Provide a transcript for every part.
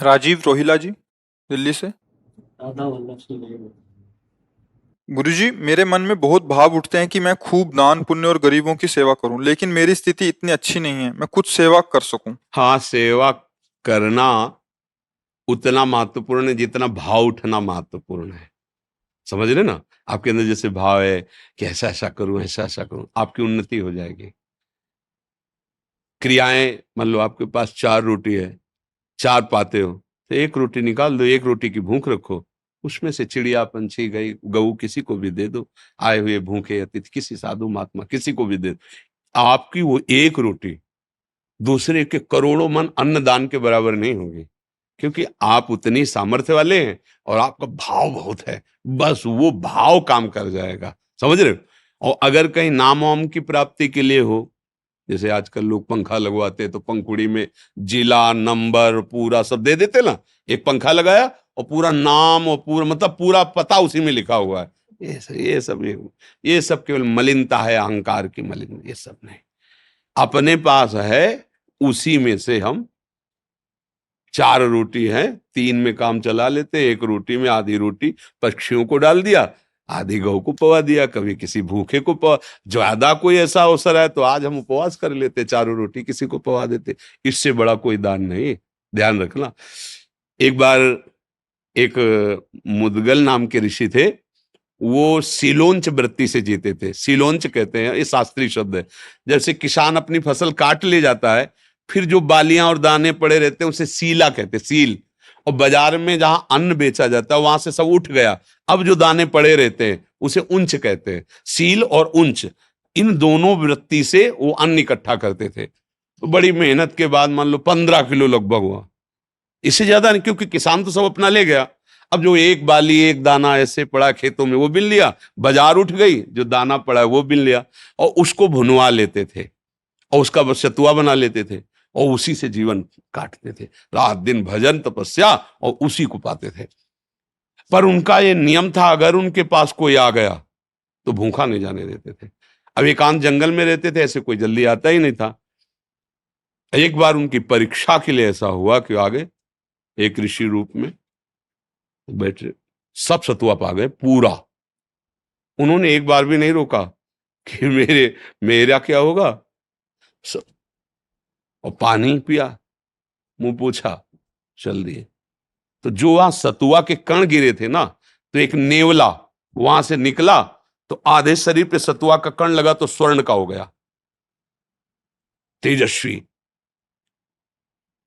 राजीव रोहिला जी, दिल्ली से। राधा वल्लभ से नहीं हुआ। गुरुजी, मेरे मन में बहुत भाव उठते हैं कि मैं खूब दान पुण्य और गरीबों की सेवा करूं, लेकिन मेरी स्थिति इतनी अच्छी नहीं है मैं कुछ सेवा कर सकूं। हाँ, सेवा करना उतना महत्वपूर्ण है जितना भाव उठना महत्वपूर्ण है। समझ रहे ना? आपके अंदर जैसे भाव है कि ऐसा ऐसा करूं, ऐसा ऐसा करूं, आपकी उन्नति हो जाएगी। क्रियाएं, मान लो आपके पास 4 रोटी है, 4 पाते हो, तो 1 रोटी निकाल दो, 1 रोटी की भूख रखो। उसमें से चिड़िया, पंछी, गई गऊ किसी को भी दे दो। आए हुए भूखे अतिथि, किसी साधु महात्मा किसी को भी दे दो। आपकी वो 1 रोटी दूसरे के करोड़ों मन अन्नदान के बराबर नहीं होगी, क्योंकि आप उतनी सामर्थ्य वाले हैं और आपका भाव बहुत है। बस वो भाव काम कर जाएगा। समझ रहे हो? और अगर कहीं नाम वाम की प्राप्ति के लिए हो, जैसे आजकल लोग पंखा लगवाते हैं, तो पंखुड़ी में जिला नंबर पूरा सब दे देते ना। एक पंखा लगाया और पूरा नाम और पूरा मतलब पूरा पता उसी में लिखा हुआ है। ये सब केवल मलिनता है, अहंकार की मलिन। ये सब नहीं, अपने पास है, उसी में से हम 4 रोटी है, 3 में काम चला लेते, 1 रोटी में आधी रोटी पक्षियों को डाल दिया, आधी गौ को पवा दिया, कभी किसी भूखे को पवा। ज्यादा कोई ऐसा अवसर है तो आज हम उपवास कर लेते, 4 रोटी किसी को पवा देते। इससे बड़ा कोई दान नहीं। ध्यान रखना। एक बार एक मुदगल नाम के ऋषि थे, वो सीलोंच वृत्ति से जीते थे। सीलोंच कहते हैं, ये शास्त्रीय शब्द है। जैसे किसान अपनी फसल काट ले जाता है, फिर जो बालियां और दाने पड़े रहते हैं उसे सीला कहते हैं, सील। और बाजार में जहां अन्न बेचा जाता है वहां से सब उठ गया, अब जो दाने पड़े रहते हैं उसे उंच कहते हैं। सील और उंच, इन दोनों वृत्ति से वो अन्न इकट्ठा करते थे। तो बड़ी मेहनत के बाद मान लो 15 किलो लगभग हुआ, इससे ज्यादा नहीं, क्योंकि किसान तो सब अपना ले गया। अब जो एक बाली एक दाना ऐसे पड़ा खेतों में वो बिन लिया, बाजार उठ गई, जो दाना पड़ा है वो बिन लिया, और उसको भुनवा लेते थे और उसका बस सतुआ बना लेते थे और उसी से जीवन काटते थे। रात दिन भजन तपस्या और उसी को पाते थे। पर उनका ये नियम था, अगर उनके पास कोई आ गया तो भूखा नहीं जाने देते थे। अब एकांत जंगल में रहते थे, ऐसे कोई जल्दी आता ही नहीं था। एक बार उनकी परीक्षा के लिए ऐसा हुआ कि आगे एक ऋषि रूप में बैठे, सब सतुआ पा गए पूरा। उन्होंने एक बार भी नहीं रोका कि मेरा क्या होगा। स- और पानी पिया, मुंह पूछा, चल दिए। तो जो वहां सतुआ के कण गिरे थे ना, तो एक नेवला वहां से निकला, तो आधे शरीर पे सतुआ का कण लगा तो स्वर्ण का हो गया, तेजस्वी।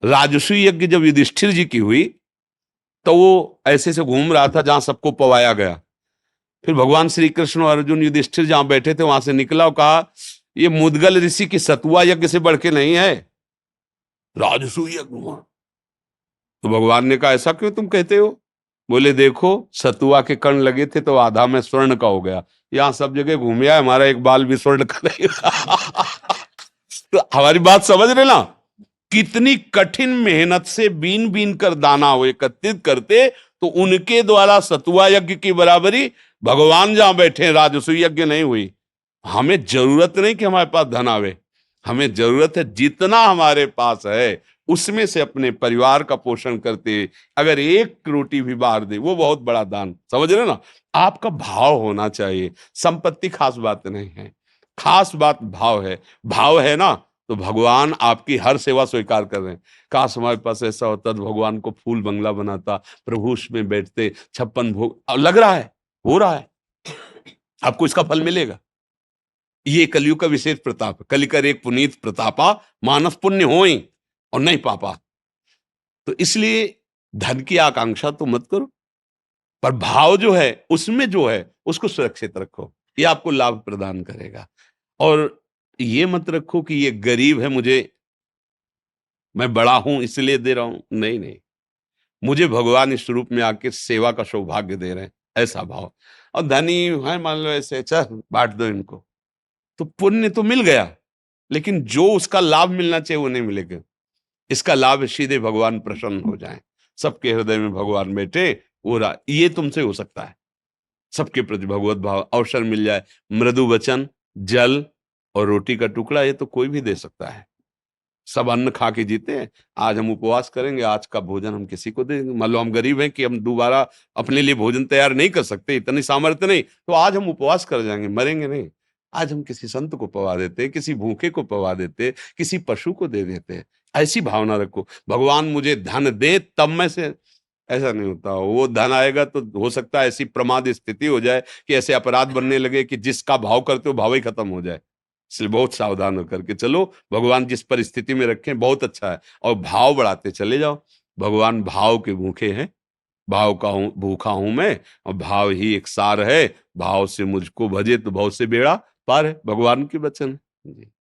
राजस्वी यज्ञ जब युधिष्ठिर जी की हुई, तो वो ऐसे से घूम रहा था जहां सबको पवाया गया। फिर भगवान श्री कृष्ण और अर्जुन युधिष्ठिर जहां बैठे थे वहां से निकला और कहा, ये मुदगल ऋषि की सतुआ यज्ञ से बढ़ के नहीं है, राजसूय यज्ञ हुआ। तो भगवान ने कहा, ऐसा क्यों तुम कहते हो? बोले, देखो सतुआ के कण लगे थे तो आधा में स्वर्ण का हो गया, यहां सब जगह घूम आया, हमारा एक बाल भी स्वर्ण का नहीं हुआ। तो हमारी बात समझ रहे ना? कितनी कठिन मेहनत से बीन बीन कर दाना हो एकत्रित करते, तो उनके द्वारा सतुआ यज्ञ की बराबरी भगवान जहां बैठे राजसूय यज्ञ नहीं हुई। हमें जरूरत नहीं कि हमारे पास धन आवे, हमें जरूरत है जितना हमारे पास है उसमें से अपने परिवार का पोषण करते, अगर 1 रोटी भी बाहर दे, वो बहुत बड़ा दान। समझ रहे ना? आपका भाव होना चाहिए। संपत्ति खास बात नहीं है, खास बात भाव है। भाव है ना, तो भगवान आपकी हर सेवा स्वीकार कर रहे हैं। काश हमारे पास ऐसा होता तो भगवान को फूल बंगला बनाता, प्रभु उसमें बैठते, 56 भोग। अब लग रहा है, हो रहा है, आपको इसका फल मिलेगा। ये कलयुग का विशेष प्रताप है। कलिकर एक पुनीत प्रतापा, मानस पुण्य होई और नहीं पापा। तो इसलिए धन की आकांक्षा तो मत करो, पर भाव जो है उसमें जो है उसको सुरक्षित रखो, ये आपको लाभ प्रदान करेगा। और ये मत रखो कि ये गरीब है, मुझे, मैं बड़ा हूं इसलिए दे रहा हूं। नहीं नहीं, मुझे भगवान इस रूप में आके सेवा का सौभाग्य दे रहे हैं, ऐसा भाव। और धनी है मान लो ऐसे, चल बांट दो इनको, तो पुण्य तो मिल गया, लेकिन जो उसका लाभ मिलना चाहिए वो नहीं मिलेगा। इसका लाभ सीधे भगवान प्रसन्न हो जाए, सबके हृदय में भगवान बैठे, ये तुमसे हो सकता है। सबके प्रति भगवत भाव, अवसर मिल जाए, मृदु वचन, जल और रोटी का टुकड़ा, ये तो कोई भी दे सकता है। सब अन्न खा के जीते हैं। आज हम उपवास करेंगे, आज का भोजन हम किसी को देंगे। मान लो हम गरीब हैं कि हम दोबारा अपने लिए भोजन तैयार नहीं कर सकते, इतनी सामर्थ्य नहीं, तो आज हम उपवास कर जाएंगे, मरेंगे नहीं। आज हम किसी संत को पवा देते, किसी भूखे को पवा देते, किसी पशु को दे देते। ऐसी भावना रखो, भगवान मुझे धन दे तब मैं से, ऐसा नहीं होता। वो धन आएगा तो हो सकता है ऐसी प्रमाद स्थिति हो जाए कि ऐसे अपराध बनने लगे कि जिसका भाव करते हो भाव ही खत्म हो जाए। इसलिए बहुत सावधान होकर के चलो, भगवान जिस परिस्थिति में रखें बहुत अच्छा है, और भाव बढ़ाते चले जाओ। भगवान भाव के भूखे हैं, भाव का हूं भूखा हूं मैं, और भाव ही एक सार है। भाव से मुझको भजे तो भाव से बेड़ा पार है, भगवान के वचन है। जी।